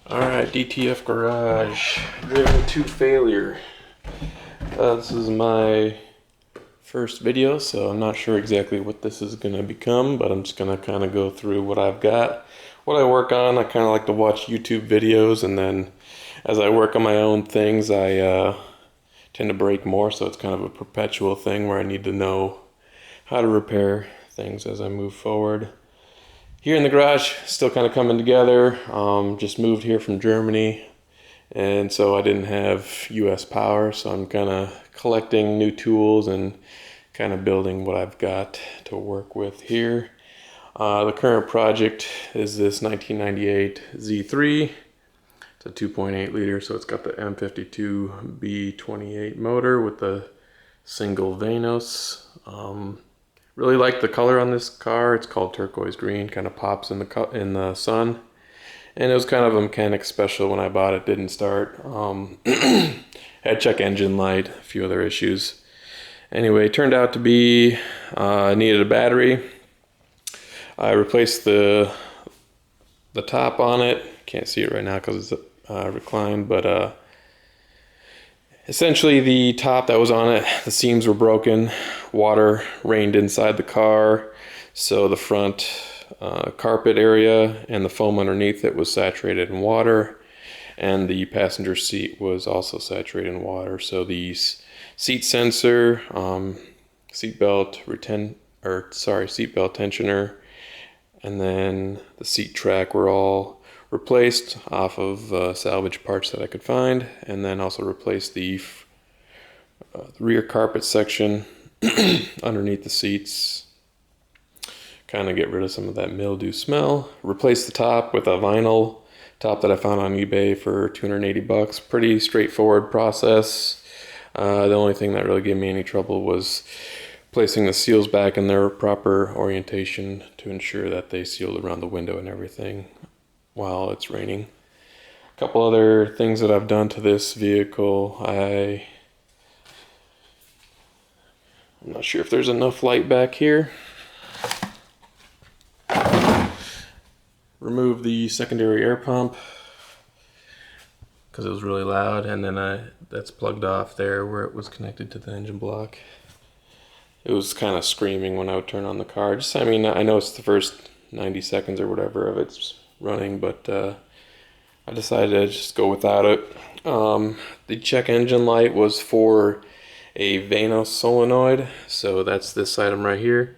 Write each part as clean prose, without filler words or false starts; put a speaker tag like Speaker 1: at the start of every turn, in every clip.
Speaker 1: Alright, DTF Garage, driven to failure. This is my first video, so I'm not sure exactly what this is going to become, but I'm just going to kind of go through what I've got. What I work on, I kind of like to watch YouTube videos, and then as I work on my own things, I tend to break more, so it's kind of a perpetual thing where I need to know how to repair things as I move forward. Here in the garage, still kind of coming together. Just moved here from Germany, and so I didn't have US power, so I'm kind of collecting new tools and kind of building what I've got to work with here. The current project is this 1998 Z3. It's a 2.8 liter, so it's got the M52B28 motor with the single Vanos. Really like the color on this car. It's called turquoise green, kind of pops in the sun. And it was kind of a mechanic special when I bought it. Didn't start. Had check engine light, a few other issues. Anyway, it turned out to be needed a battery. I replaced the top on it. Can't see it right now because it's reclined, but essentially the top that was on it, the seams were broken. Water rained inside the car, so the front carpet area and the foam underneath it was saturated in water, and the passenger seat was also saturated in water. So the seat sensor, seatbelt tensioner, and then the seat track were all replaced off of salvage parts that I could find, and then also replaced the rear carpet section underneath the seats, kind of get rid of some of that mildew smell. Replaced the top with a vinyl top that I found on eBay for 280 bucks. Pretty straightforward process. The only thing that really gave me any trouble was placing the seals back in their proper orientation to ensure that they sealed around the window and everything while it's raining. A couple other things that I've done to this vehicle. I'm not sure if there's enough light back here. Remove the secondary air pump because it was really loud, and then that's plugged off there where it was connected to the engine block. It was kind of screaming when I would turn on the car. I know it's the first 90 seconds or whatever of it's running, but I decided to just go without it. The check engine light was for a Vanos solenoid, so that's this item right here.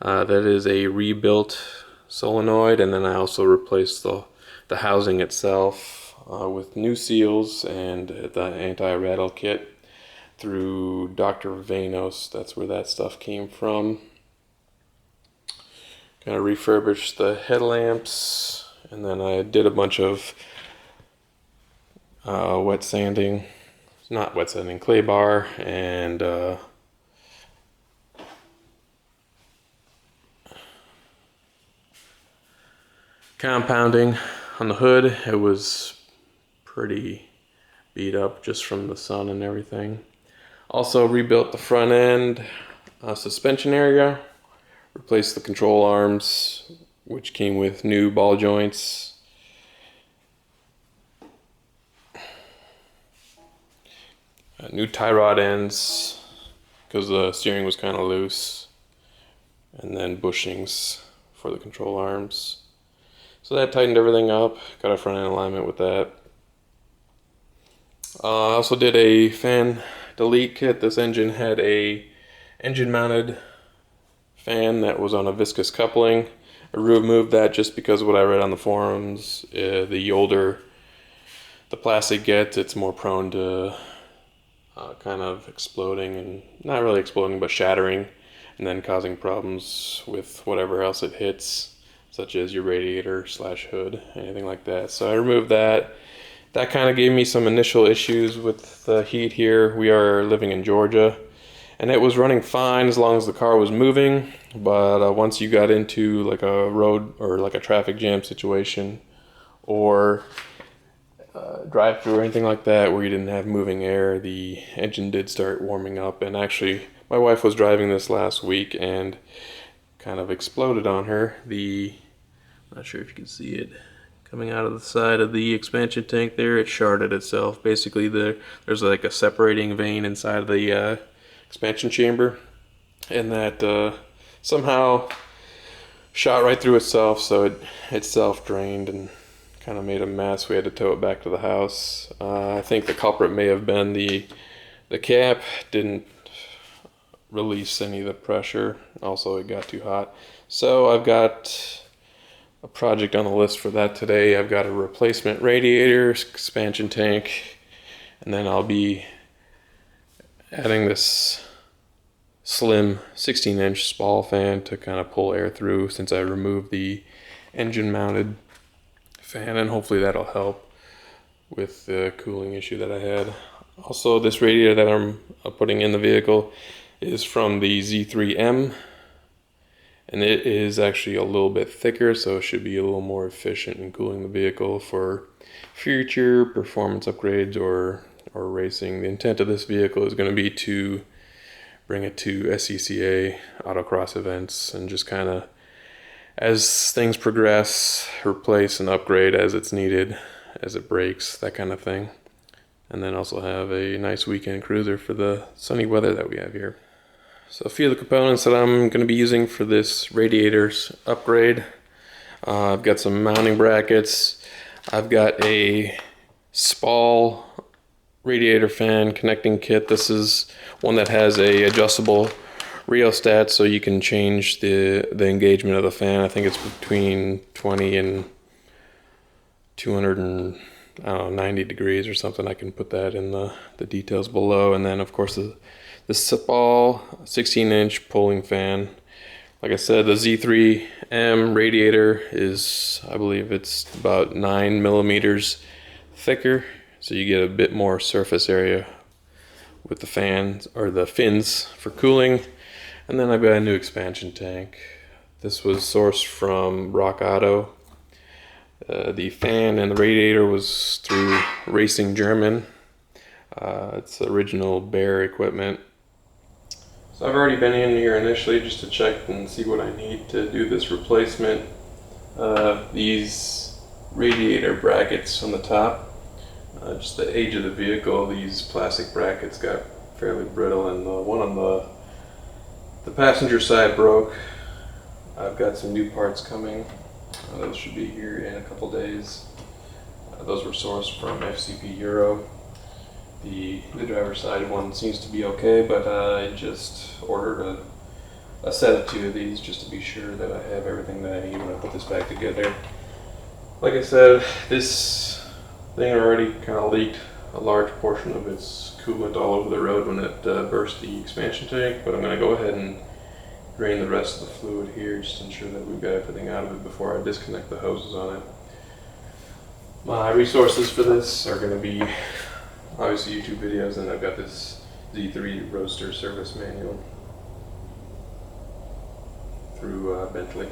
Speaker 1: That is a rebuilt solenoid, and then I also replaced the housing itself with new seals and the anti-rattle kit through Dr. Vanos. That's where that stuff came from. Kind of refurbished the headlamps, and then I did a bunch of clay bar and compounding on the hood. It was pretty beat up just from the sun and everything. Also rebuilt the front end suspension area, replaced the control arms, which came with new ball joints. New tie rod ends because the steering was kind of loose, and then bushings for the control arms. So that tightened everything up, got a front end alignment with that. I also did a fan delete kit. This engine had a engine mounted fan that was on a viscous coupling. I removed that just because of what I read on the forums. The older the plastic gets, it's more prone to kind of exploding, and not really exploding, but shattering, and then causing problems with whatever else it hits, such as your radiator / hood, anything like that. So I removed that. That kind of gave me some initial issues with the heat here. We are living in Georgia, and it was running fine as long as the car was moving, but once you got into like a road or like a traffic jam situation, or drive through or anything like that where you didn't have moving air, the engine did start warming up. And actually my wife was driving this last week and kind of exploded on her. I'm not sure if you can see it, coming out of the side of the expansion tank there. It sharded itself. Basically, there's like a separating vein inside of the expansion chamber, and that somehow shot right through itself, so it self-drained and kind of made a mess. We had to tow it back to the house. I think the culprit may have been the cap. Didn't release any of the pressure. Also, it got too hot. So I've got a project on the list for that today. I've got a replacement radiator, expansion tank, and then I'll be adding this slim 16-inch Spall fan to kind of pull air through, since I removed the engine mounted fan, and hopefully that'll help with the cooling issue that I had. Also, this radiator that I'm putting in the vehicle is from the Z3M, and it is actually a little bit thicker, so it should be a little more efficient in cooling the vehicle for future performance upgrades or racing. The intent of this vehicle is going to be to bring it to SCCA autocross events, and just kind of, as things progress, replace and upgrade as it's needed, as it breaks, that kind of thing. And then also have a nice weekend cruiser for the sunny weather that we have here. So a few of the components that I'm going to be using for this radiator's upgrade. I've got some mounting brackets. I've got a Spall radiator fan connecting kit. This is one that has a adjustable rheostat, so you can change the engagement of the fan. I think it's between 20 and 290 degrees or something. I can put that in the details below. And then of course the Spall 16-inch pulling fan. Like I said, the Z3M radiator is, I believe it's about 9 millimeters thicker, so you get a bit more surface area with the fans or the fins for cooling. And then I've got a new expansion tank. This was sourced from Rock Auto. The fan and the radiator was through Racing German. It's original Bear equipment. So I've already been in here initially just to check and see what I need to do this replacement. These radiator brackets on the top, just the age of the vehicle, these plastic brackets got fairly brittle, and the one on the passenger side broke. I've got some new parts coming. Those should be here in a couple days. Those were sourced from FCP Euro. The driver's side one seems to be okay, but I just ordered a set of 2 of these just to be sure that I have everything that I need when I put this back together. Like I said, this thing already kind of leaked a large portion of its coolant all over the road when it burst the expansion tank, but I'm going to go ahead and drain the rest of the fluid here just to ensure that we've got everything out of it before I disconnect the hoses on it. My resources for this are going to be obviously YouTube videos, and I've got this Z3 Roadster service manual through Bentley.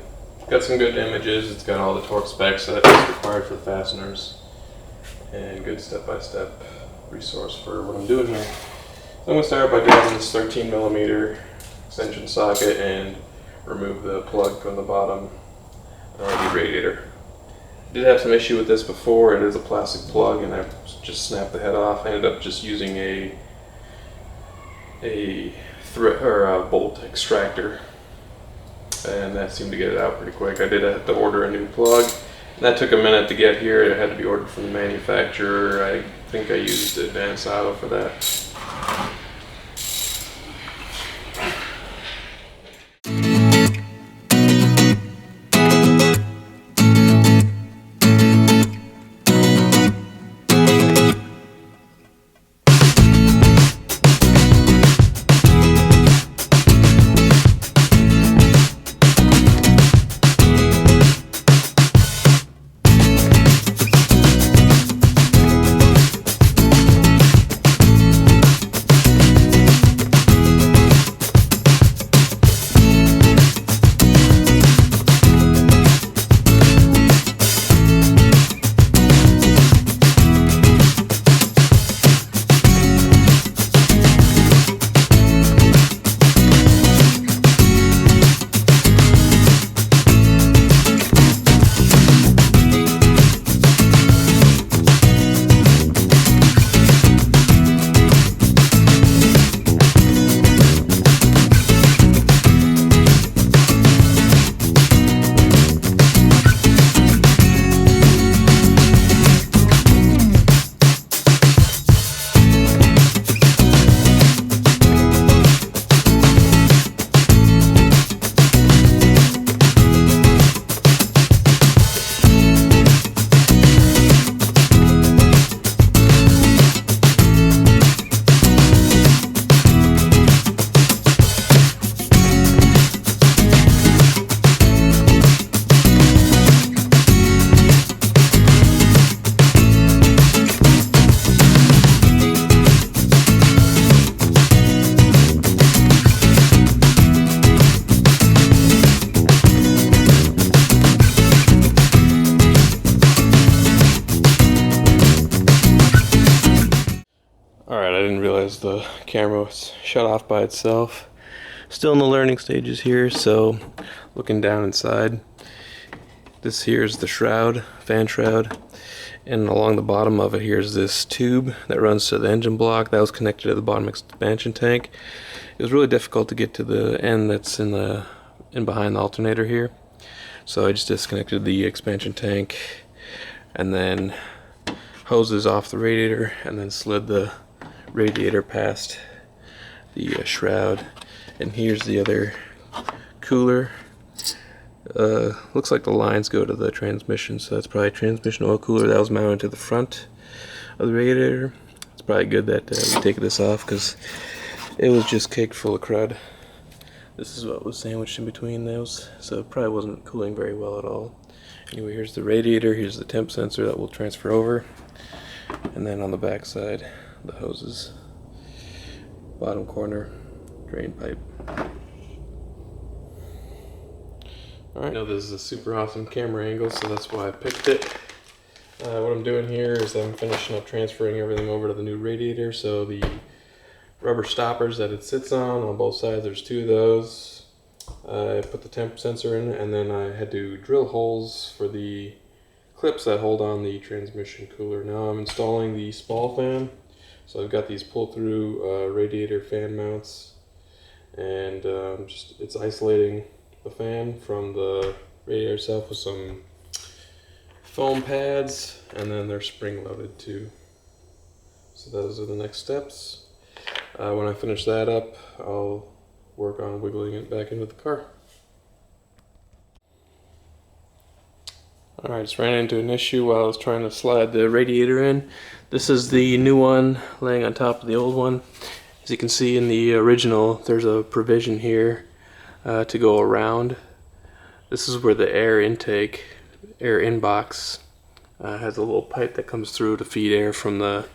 Speaker 1: Got some good images. It's got all the torque specs that is required for the fasteners, and good step-by-step resource for what I'm doing here. So I'm going to start by grabbing this 13 millimeter extension socket and remove the plug from the bottom of the radiator. I did have some issue with this before. It is a plastic plug, and I just snapped the head off. I ended up just using a thread or a bolt extractor, and that seemed to get it out pretty quick. I did have to order a new plug, and that took a minute to get here. It had to be ordered from the manufacturer. I think I used Advanced Auto for that. the camera was shut off by itself. Still in the learning stages here, so looking down inside. This here is the shroud, fan shroud, and along the bottom of it here's this tube that runs to the engine block that was connected to the bottom expansion tank. It was really difficult to get to the end that's in behind the alternator here, so I just disconnected the expansion tank and then hoses off the radiator and then slid the radiator past the shroud. And here's the other cooler. Looks like the lines go to the transmission, so that's probably a transmission oil cooler that was mounted to the front of the radiator. It's probably good that we take this off because it was just caked full of crud. This is what was sandwiched in between those, so it probably wasn't cooling very well at all. Anyway, here's the radiator, here's the temp sensor that will transfer over, and then on the back side, the hoses. Bottom corner, drain pipe. Alright, I know this is a super awesome camera angle, so that's why I picked it. What I'm doing here is I'm finishing up transferring everything over to the new radiator, so the rubber stoppers that it sits on both sides, there's 2 of those. I put the temp sensor in, and then I had to drill holes for the clips that hold on the transmission cooler. Now I'm installing the Spall fan. So I've got these pull-through radiator fan mounts, and it's isolating the fan from the radiator itself with some foam pads, and then they're spring-loaded too. So those are the next steps. When I finish that up, I'll work on wiggling it back into the car. Alright, just ran into an issue while I was trying to slide the radiator in. This is the new one laying on top of the old one. As you can see in the original, there's a provision here to go around. This is where the air intake, air inbox, has a little pipe that comes through to feed air from the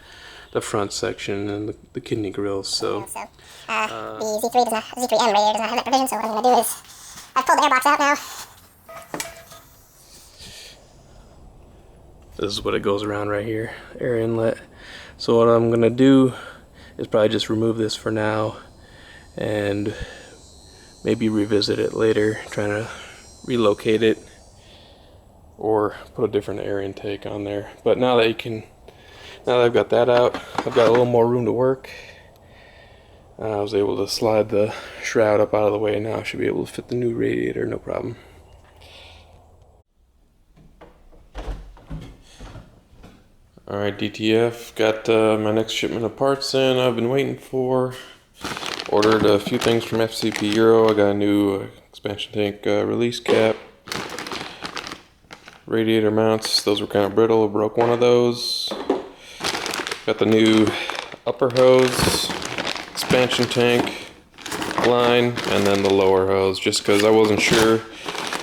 Speaker 1: front section and the kidney grills. So, the Z3M radiator does not have that provision, so what I'm going to do is I've pulled the air box out now. This is what it goes around right here, air inlet. So what I'm gonna do is probably just remove this for now and maybe revisit it later, trying to relocate it or put a different air intake on there. But now that I've got that out, I've got a little more room to work. I was able to slide the shroud up out of the way. Now I should be able to fit the new radiator, no problem. Alright, DTF, got my next shipment of parts in I've been waiting for. Ordered a few things from FCP Euro. I got a new expansion tank release cap. Radiator mounts, those were kind of brittle, I broke one of those. Got the new upper hose, expansion tank line, and then the lower hose, just because I wasn't sure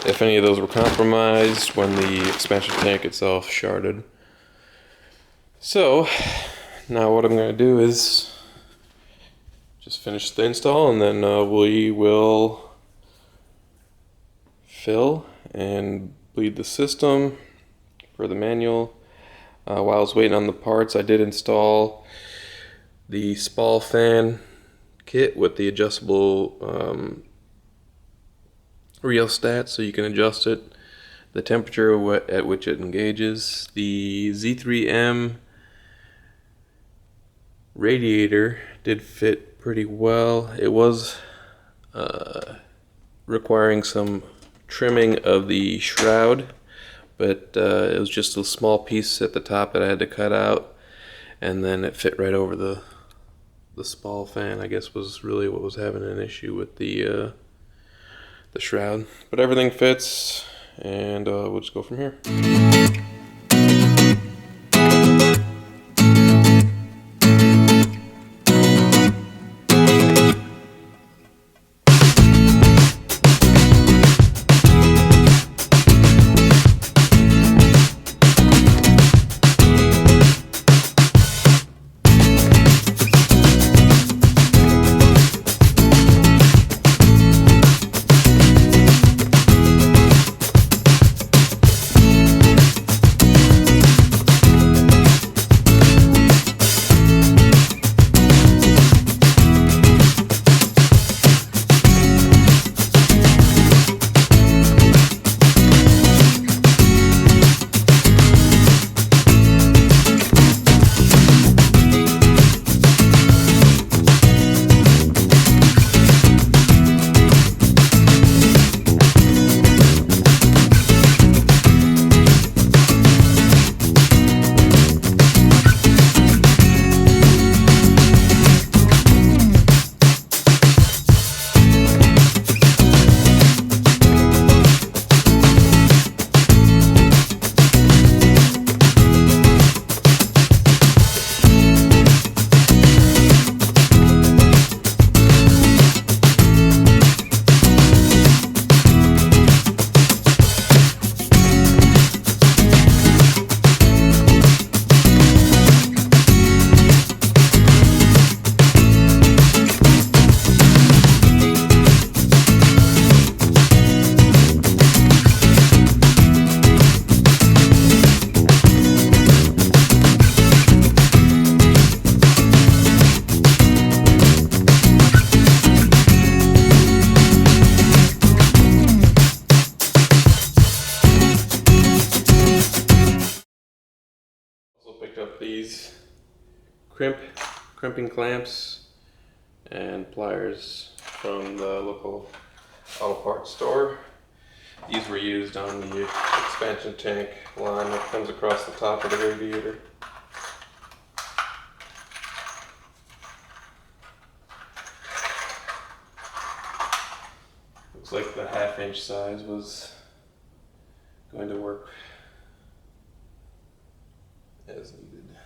Speaker 1: if any of those were compromised when the expansion tank itself sharded. So, now what I'm going to do is just finish the install, and then we will fill and bleed the system for the manual. While I was waiting on the parts, I did install the Spall fan kit with the adjustable rheostat, so you can adjust it, the temperature at which it engages. The Z3M radiator did fit pretty well. It was requiring some trimming of the shroud, but it was just a small piece at the top that I had to cut out, and then it fit right over the Spall fan. I guess was really what was having an issue with the shroud, but everything fits, and we'll just go from here. these crimping clamps and pliers from the local auto parts store. These were used on the expansion tank line that comes across the top of the radiator. Looks like the 1/2 inch size was going to work as needed.